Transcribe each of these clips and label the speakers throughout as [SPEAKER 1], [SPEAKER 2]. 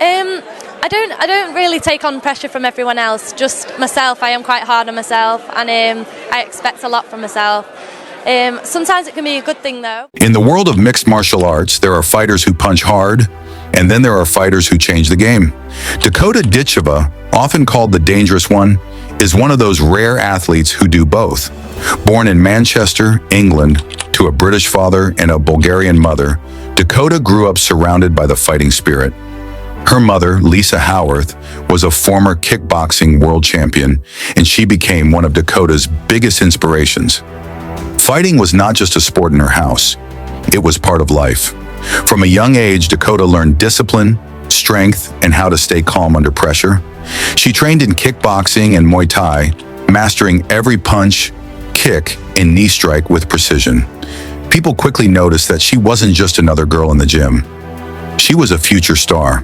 [SPEAKER 1] I don't really take on pressure from everyone else, just myself. I am quite hard on myself, and I expect a lot from myself. Sometimes it can be a good thing, though.
[SPEAKER 2] In the world of mixed martial arts, there are fighters who punch hard, and then there are fighters who change the game. Dakota Ditcheva, often called the dangerous one, is one of those rare athletes who do both. Born in Manchester, England, to a British father and a Bulgarian mother, Dakota grew up surrounded by the fighting spirit. Her mother, Lisa Howarth, was a former kickboxing world champion, and she became one of Dakota's biggest inspirations. Fighting was not just a sport in her house, it was part of life. From a young age, Dakota learned discipline, strength, and how to stay calm under pressure. She trained in kickboxing and Muay Thai, mastering every punch, kick, and knee strike with precision. People quickly noticed that she wasn't just another girl in the gym. She was a future star.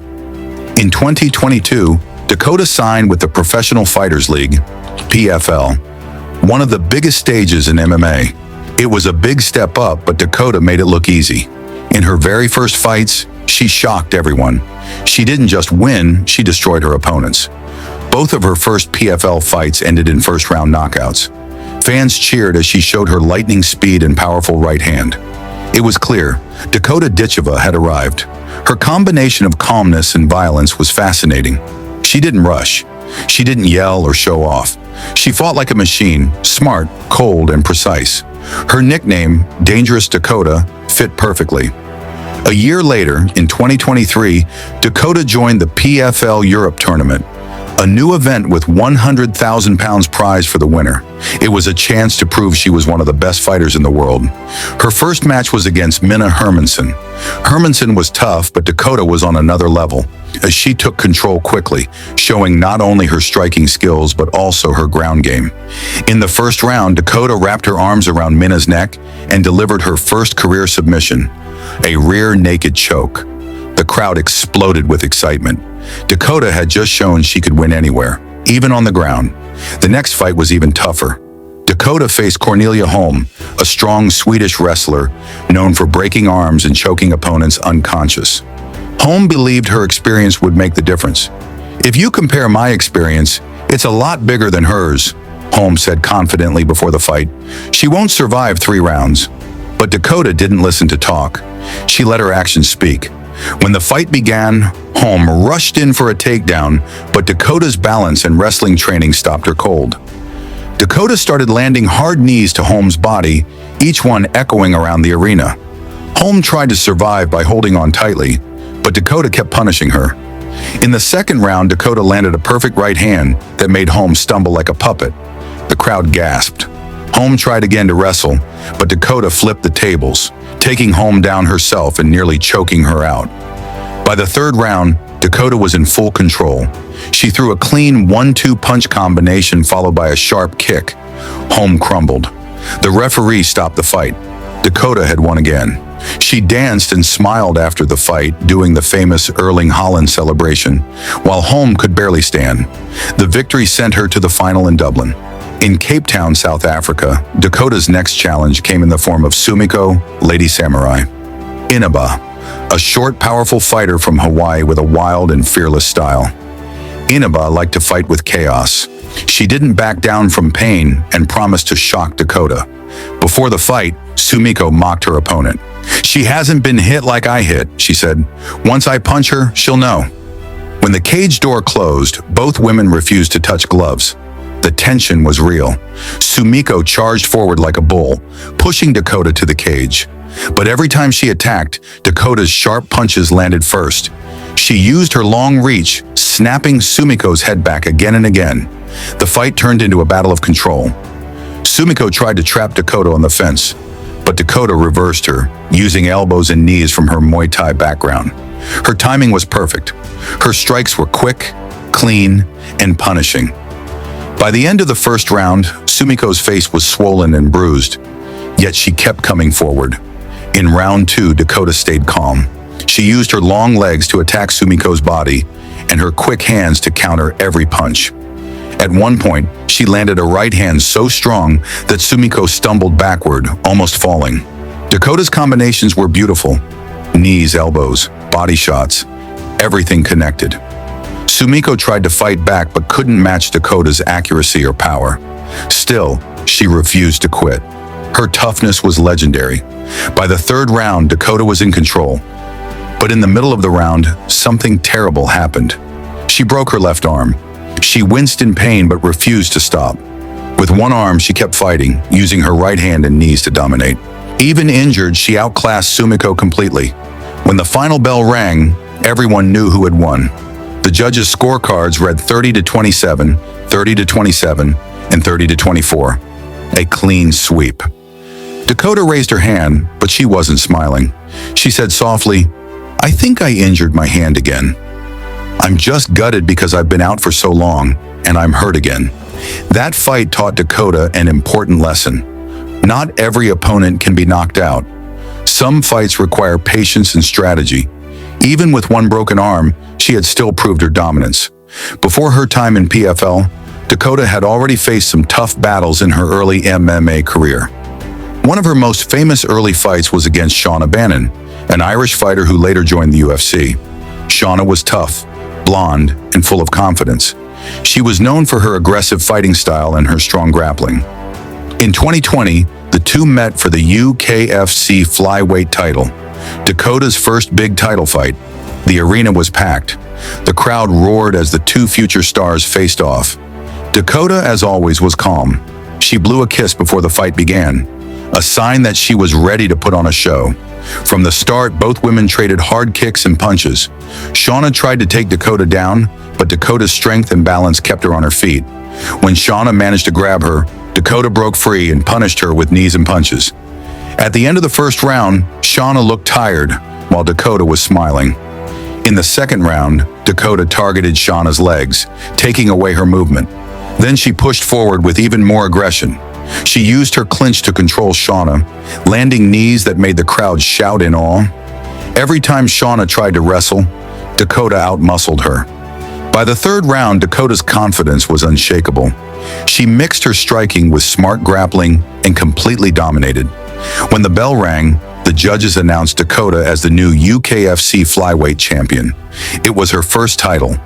[SPEAKER 2] In 2022, Dakota signed with the Professional Fighters League, PFL, one of the biggest stages in MMA. It was a big step up, but Dakota made it look easy. In her very first fights, she shocked everyone. She didn't just win, she destroyed her opponents. Both of her first PFL fights ended in first-round knockouts. Fans cheered as she showed her lightning speed and powerful right hand. It was clear, Dakota Ditcheva had arrived. Her combination of calmness and violence was fascinating. She didn't rush. She didn't yell or show off. She fought like a machine, smart, cold, and precise. Her nickname, Dangerous Dakota, fit perfectly. A year later, in 2023, Dakota joined the PFL Europe Tournament, a new event with £100,000 prize for the winner. It was a chance to prove she was one of the best fighters in the world. Her first match was against Minna Hermansen. Hermansen was tough, but Dakota was on another level, as she took control quickly, showing not only her striking skills, but also her ground game. In the first round, Dakota wrapped her arms around Minna's neck and delivered her first career submission, a rear naked choke. The crowd exploded with excitement. Dakota had just shown she could win anywhere, even on the ground. The next fight was even tougher. Dakota faced Cornelia Holm, a strong Swedish wrestler known for breaking arms and choking opponents unconscious. Holm believed her experience would make the difference. "If you compare my experience, it's a lot bigger than hers," Holm said confidently before the fight. "She won't survive 3 rounds." But Dakota didn't listen to talk. She let her actions speak. When the fight began, Holm rushed in for a takedown, but Dakota's balance and wrestling training stopped her cold. Dakota started landing hard knees to Holm's body, each one echoing around the arena. Holm tried to survive by holding on tightly, but Dakota kept punishing her. In the second round, Dakota landed a perfect right hand that made Holm stumble like a puppet. The crowd gasped. Holm tried again to wrestle, but Dakota flipped the tables, taking Holm down herself and nearly choking her out. By the third round, Dakota was in full control. She threw a clean 1-2 punch combination followed by a sharp kick. Holm crumbled. The referee stopped the fight. Dakota had won again. She danced and smiled after the fight, doing the famous Erling Haaland celebration, while Holm could barely stand. The victory sent her to the final in Dublin. In Cape Town, South Africa, Dakota's next challenge came in the form of Sumiko, Lady Samurai. Inaba, a short, powerful fighter from Hawaii with a wild and fearless style. Inaba liked to fight with chaos. She didn't back down from pain and promised to shock Dakota. Before the fight, Sumiko mocked her opponent. "She hasn't been hit like I hit," she said. "Once I punch her, she'll know." When the cage door closed, both women refused to touch gloves. The tension was real. Sumiko charged forward like a bull, pushing Dakota to the cage. But every time she attacked, Dakota's sharp punches landed first. She used her long reach, snapping Sumiko's head back again and again. The fight turned into a battle of control. Sumiko tried to trap Dakota on the fence, but Dakota reversed her, using elbows and knees from her Muay Thai background. Her timing was perfect. Her strikes were quick, clean, and punishing. By the end of the first round, Sumiko's face was swollen and bruised, yet she kept coming forward. In round 2, Dakota stayed calm. She used her long legs to attack Sumiko's body and her quick hands to counter every punch. At one point, she landed a right hand so strong that Sumiko stumbled backward, almost falling. Dakota's combinations were beautiful. Knees, elbows, body shots. everything connected. Sumiko tried to fight back but couldn't match Dakota's accuracy or power. Still, she refused to quit. Her toughness was legendary. By the third round, Dakota was in control. But in the middle of the round, something terrible happened. She broke her left arm. She winced in pain but refused to stop. With one arm, she kept fighting, using her right hand and knees to dominate. Even injured, she outclassed Sumiko completely. When the final bell rang, everyone knew who had won. The judges' scorecards read 30-27, 30-27, and 30-24. A clean sweep. Dakota raised her hand, but she wasn't smiling. She said softly, "I think I injured my hand again. I'm just gutted because I've been out for so long, and I'm hurt again." That fight taught Dakota an important lesson. Not every opponent can be knocked out. Some fights require patience and strategy. Even with one broken arm, she had still proved her dominance. Before her time in PFL, Dakota had already faced some tough battles in her early MMA career. One of her most famous early fights was against Shauna Bannon, an Irish fighter who later joined the UFC. Shauna was tough, blonde, and full of confidence. She was known for her aggressive fighting style and her strong grappling. In 2020, the two met for the UKFC flyweight title, Dakota's first big title fight. The arena was packed. The crowd roared as the two future stars faced off. Dakota, as always, was calm. She blew a kiss before the fight began, a sign that she was ready to put on a show. From the start, both women traded hard kicks and punches. Shauna tried to take Dakota down, but Dakota's strength and balance kept her on her feet. When Shauna managed to grab her, Dakota broke free and punished her with knees and punches. At the end of the first round, Shauna looked tired, while Dakota was smiling. In the second round, Dakota targeted Shauna's legs, taking away her movement. Then she pushed forward with even more aggression. She used her clinch to control Shauna, landing knees that made the crowd shout in awe. Every time Shauna tried to wrestle, Dakota outmuscled her. By the third round, Dakota's confidence was unshakable. She mixed her striking with smart grappling and completely dominated. When the bell rang, the judges announced Dakota as the new UKFC flyweight champion. It was her first title,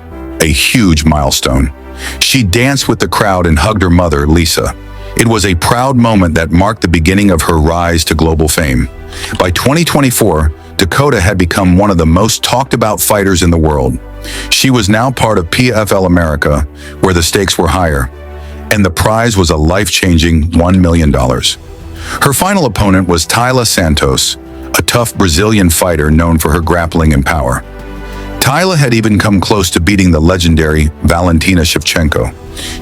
[SPEAKER 2] a huge milestone. She danced with the crowd and hugged her mother, Lisa. It was a proud moment that marked the beginning of her rise to global fame. By 2024, Dakota had become one of the most talked about fighters in the world. She was now part of PFL America, where the stakes were higher, and the prize was a life-changing $1 million. Her final opponent was Taila Santos, a tough Brazilian fighter known for her grappling and power. Taila had even come close to beating the legendary Valentina Shevchenko.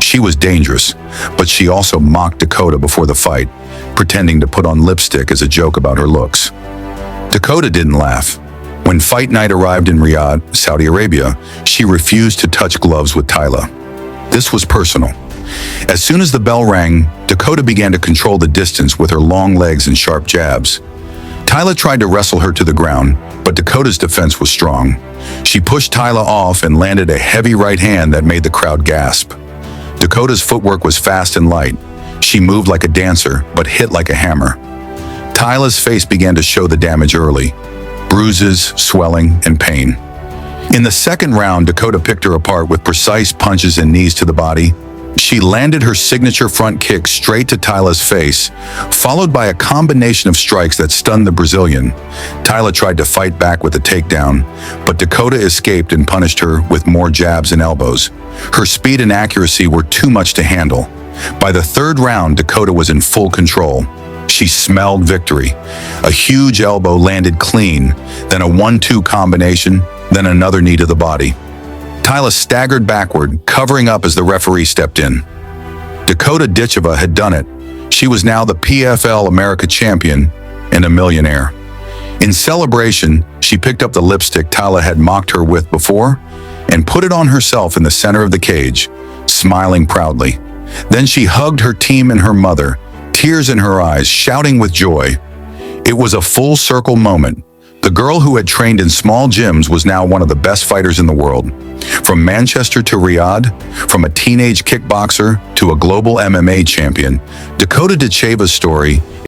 [SPEAKER 2] She was dangerous, but she also mocked Dakota before the fight, pretending to put on lipstick as a joke about her looks. Dakota didn't laugh. When fight night arrived in Riyadh, Saudi Arabia, she refused to touch gloves with Taila. This was personal. As soon as the bell rang, Dakota began to control the distance with her long legs and sharp jabs. Taila tried to wrestle her to the ground, but Dakota's defense was strong. She pushed Taila off and landed a heavy right hand that made the crowd gasp. Dakota's footwork was fast and light. She moved like a dancer, but hit like a hammer. Taila's face began to show the damage early: bruises, swelling, and pain. In the second round, Dakota picked her apart with precise punches and knees to the body. She landed her signature front kick straight to Taila's face, followed by a combination of strikes that stunned the Brazilian. Taila tried to fight back with a takedown, but Dakota escaped and punished her with more jabs and elbows. Her speed and accuracy were too much to handle. By the third round, Dakota was in full control. She smelled victory. A huge elbow landed clean, then a 1-2 combination, then another knee to the body. Taila staggered backward, covering up as the referee stepped in. Dakota Ditcheva had done it. She was now the PFL America champion and a millionaire. In celebration, she picked up the lipstick Taila had mocked her with before and put it on herself in the center of the cage, smiling proudly. Then she hugged her team and her mother, tears in her eyes, shouting with joy. It was a full circle moment. The girl who had trained in small gyms was now one of the best fighters in the world. From Manchester to Riyadh, from a teenage kickboxer to a global MMA champion, Dakota Ditcheva's story